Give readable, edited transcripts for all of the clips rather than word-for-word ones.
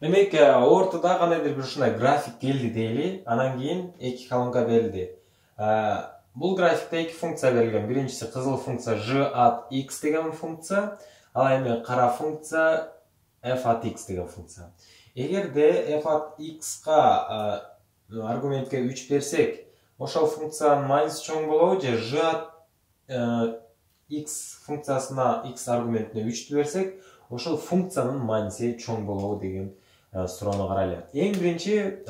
Demek ортада кандайдыр бир ушундай график келди дейли, анан кийин эки колонка берилди. Бул графикте эки функция берилген. Биринчиси кызыл функция j at x деген функция, ал эми кара функция f at x деген функция. Эгерде f at x-ка аргументке 3 берсек, ошол функциянын майнысы чоң болобу же j at x функциясына x аргументине 3 берсек, ошол функциянын майнысы чоң болобу деген суроону карайлы. Эң биринчи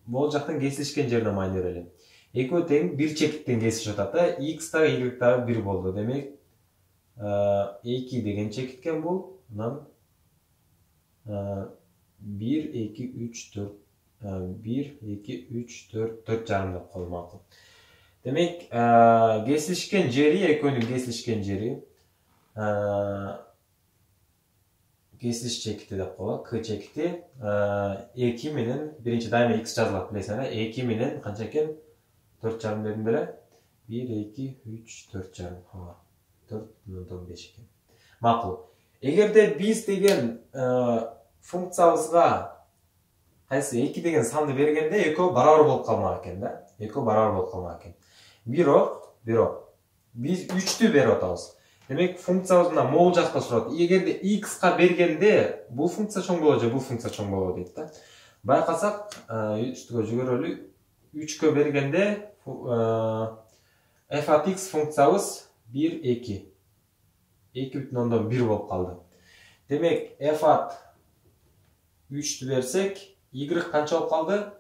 бул жактан кесилишкен жерине майны берели. Экөө тең бир чекиттен кесишип атат. X дагы Y дагы 1 болду. Демек 2 деген чекиткен бул. Анан 1, 2, 3, 4 1, 2, 3, 4, 4 жарым деп коелу макул. Демек кесилишкен жери, экөөнүн кесилишкен жери кесилиш чекити деп коелу. К чекити 2 менен биринчи дайыма x жазылат билесиңер. 2 менен канча экен? 4 жарым дедим беле. 1, 2, 3, 4 жарым. 4 мындан 5 экен. Макул. Эгерде биз деген функциябызга кайсы 2 деген санды бергенде экөө барабар болуп калмак экен да. Экөө барабар болуп калмак экен. Бирок биз 3тү берип атабыз. Демек функциябыз мына могул жакта сурат. Эгерде x-ка бергенде бул функция чоң болобу же бул функция чоң болобу дейт да. Байкасак, үстүгө жүгөрөлү. 3кө бергенде f at x функциябыз 1, 2. 2,1 болуп калды. Демек f at 3 берсек, y канча болуп калды?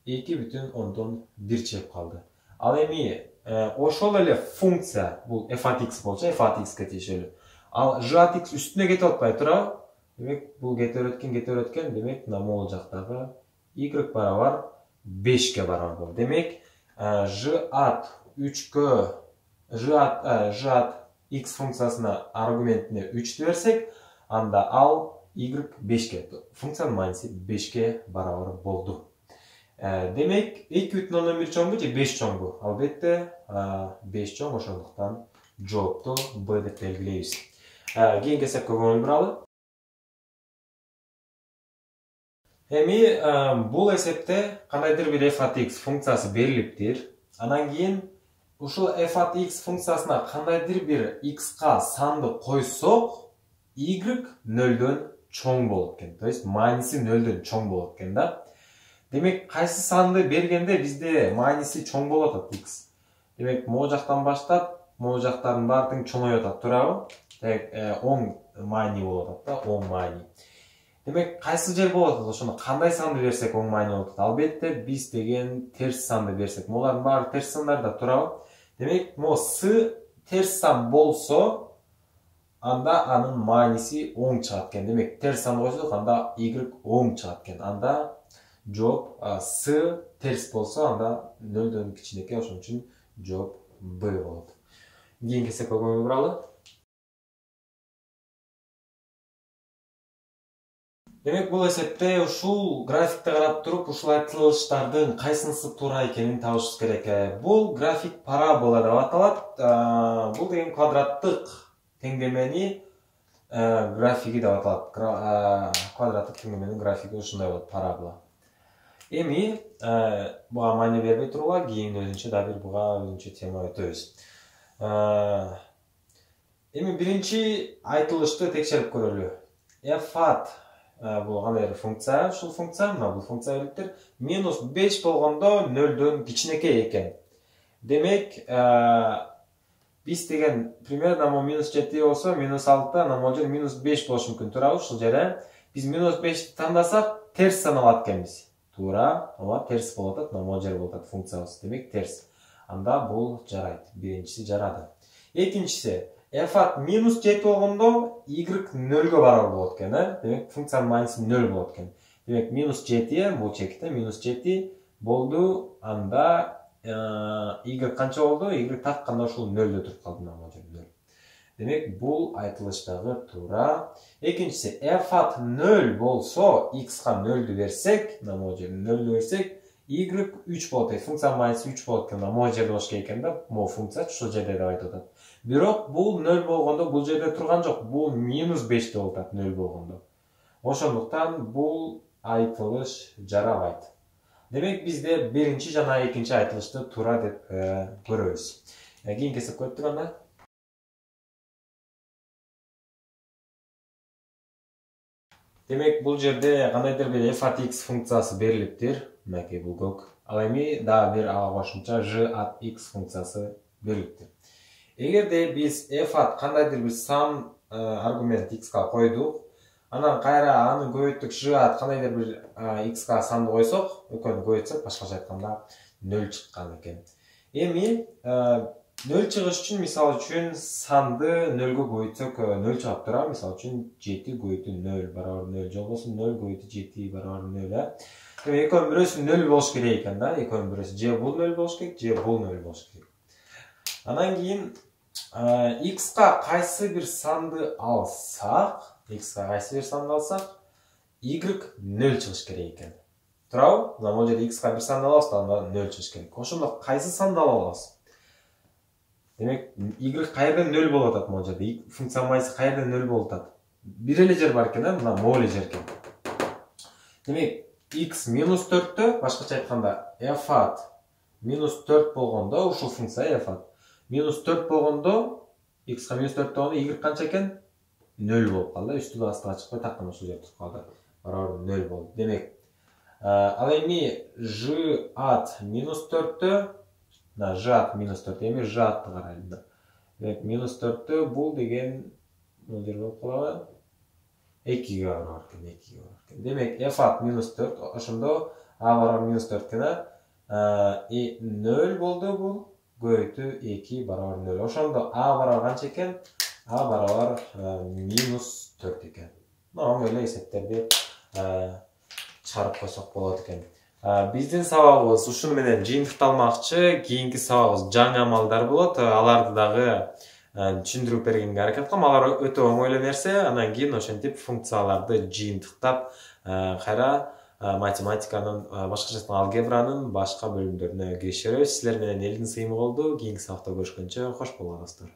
2,1 чеп калды. Ал эми ошол эле функция, бул f at x болчу, f at x-ке тиешелүү. Ал j at x үстүнө кетип атпай турабы? Демек бул кетип өткөн, демек мына могул жактагы y барабар 5ке барабар болду. Демек j at 3кө j at x функциясына аргументине 3 берсек, анда ал y 5ке, функциянын майнысы 5ке барабар болду. Демек 2,1 чоңбу же 5 чоңбу? Албетте 5 чоң, ошондуктан жоопту b деп белгилейбиз. Кийинки эсепке көңүл буралы. Эми бул эсепте кандайдыр бир f at x функциясы берилиптир. Анан кийин ушул f at x функциясына кандайдыр бир x-ка санды койсок, y 0дөн чоң болот экен. То есть майнысы 0дөн чоң болот экен да. Демек кайсы санды бергенде бизде майнысы чоң болот атат x. Демек могу жактан баштап, могу жактардын баары тең чоңоюп атат, туурабы? Оң майны болот атат да, оң майны. Демек кайсы жер болот атат? Ошону кандай санды берсек оң майны болот атат? Албетте биз деген терс санды берсек, булардын баары терс сандар да, туурабы? Демек могу с терс сан болсо, анда анын майнысы оң чыгат экен. Демек терс сан койсок, анда y оң чыгат экен. Анда жооп с терс болсо, анда 0дөн кичинекей, ошон үчүн жооп b болот. Кийинки эсепке көңүл буралы. Демек бул эсепте ушул графикти карап туруп, ушул айтылыштардын кайсынысы туура экенин табышыбыз керек. Бул график парабола деп аталат. Бул деген квадраттык теңдемени графиги деп аталат. Квадраттык теңдеменин графиги ушундай болот, парабола. Эми буга майны бербей турууга кийин өзүнчө да бир буга өзүнчө тема өтөбүз. Эми биринчи айтылышты текшерип көрөлү. f at бул кандай функция? Ушул функция, мына бул функция белиптир. -5 болгондо 0дөн кичинекей экен. Демек биз деген примерно -7 болсо, -6, ана могул -5 болушу мүмкүн, туурабы? Ушул жерде биз -5 тандасак, терс сан алат экенбиз. Туура, ооба терс болуп атат, могул жер болуп атат функциябыз. Демек терс. Анда бул жарайт. Биринчиси жарады. Экинчиси, f at -7 болгондо y 0га барабар болот экен, Демек функциянын майнысы 0 болот экен. Демек -7, бул чекитте -7 болду, анда y канча болду? Y такканда ушул 0дө туруп калды, могул жер 0. Демек бул айтылыштагы туура. Экинчиси, f at 0 болсо, x-ка 0дү берсек, могул жер 0дү берсек, y 3 болот. Функциянын майнысы 3 болот экен. Могул жерде болуш керек экен да, могул функция ушул жерде деп айтып атат. Бирок бул 0 болгондо бул жерде турган жок. Бул -5 болуп атат 0 болгондо. Ошондуктан бул айтылыш жарабайт. Демек бизде биринчи жана экинчи айтылышты туура деп көрөбүз. Кийинки эсепке өттүк анда. Демек бул жерде кандайдыр бир f at x функциясы берилиптир. Мынакей бул көк. Ал эми дагы бир ага кошумча g at x функциясы берилиптир. Эгерде биз f at кандайдыр бир сан аргумент x-ка койдук, анан кайра аны көбөйттүк g at кандайдыр бир x-ка санды койсок, экөөнү көбөйтсөк, башкача айтканда 0 чыккан экен. Эми 0 чыгыш үчүн мисалы үчүн санды 0-гө көбөйтсөк 0 чыгып турат. Мисалы үчүн 7 көбөйтүү 0 барабар 0 же болбосо 0 көбөйтүү 7 барабар 0. Эми экөөнүн бирөөсү 0 болуш керек экен да. Экөөнүн бирөөсү же бул 0 болуш керек, же бул 0 болуш керек. Анан кийин x-ка кайсы бир санды алсак, y 0 чыгыш керек экен. Туурабы? Мына бул жерде x-ка бир санды алабыз, анда 0 чыгыш керек. Ошондо кайсы санды ала алабыз? Демек, y кайерден 0 болуп атат могул жерде? Функциянын майысы кайерден 0 болуп атат? Бир эле жер бар экен, мына могул эле жер экен. Демек, x минус 4-тө, башкача айтканда, f at минус 4 болгондо, ушул функция f at минус 4 болгондо, x-ка минус 4 болгондо y канча экен? 0 болуп калды. Үстүгө астыга чыкпай, такыр ушул жерде туруп калды. Барабар 0 болду. Демек, ал эми g at минус 4-тө, g at минус 4, эми g atты карайлы. Демек, минус 4-тө бул деген бул жер болуп калабы? 2-ге барабар экен. Демек, f at минус 4, ошондо a барабар минус 4 экен. 0 болду бул, көбөйтүү 2 барабар 0. Ошондо a барабар канча экен? A барабар минус 4 экен. Оң эле эсептерди чыгарып койсок болот экен. Биздин сабагыбыз ушуну менен жыйынтыкталмакчы. Кийинки сабагыбыз жаңы амалдар болот. Аларды дагы түшүндүрүп бергенге аракет кылам. Алар өтө оңой эле нерсе. Анан кийин ошентип функцияларды жыйынтыктап кайра математиканын, башкача айтканда алгебранын башка бөлүмдөрүнө киришебиз. Силер менен Элдин Сыймы болду. Кийинки сабакта көрүшкөнчө кош болуңуздар.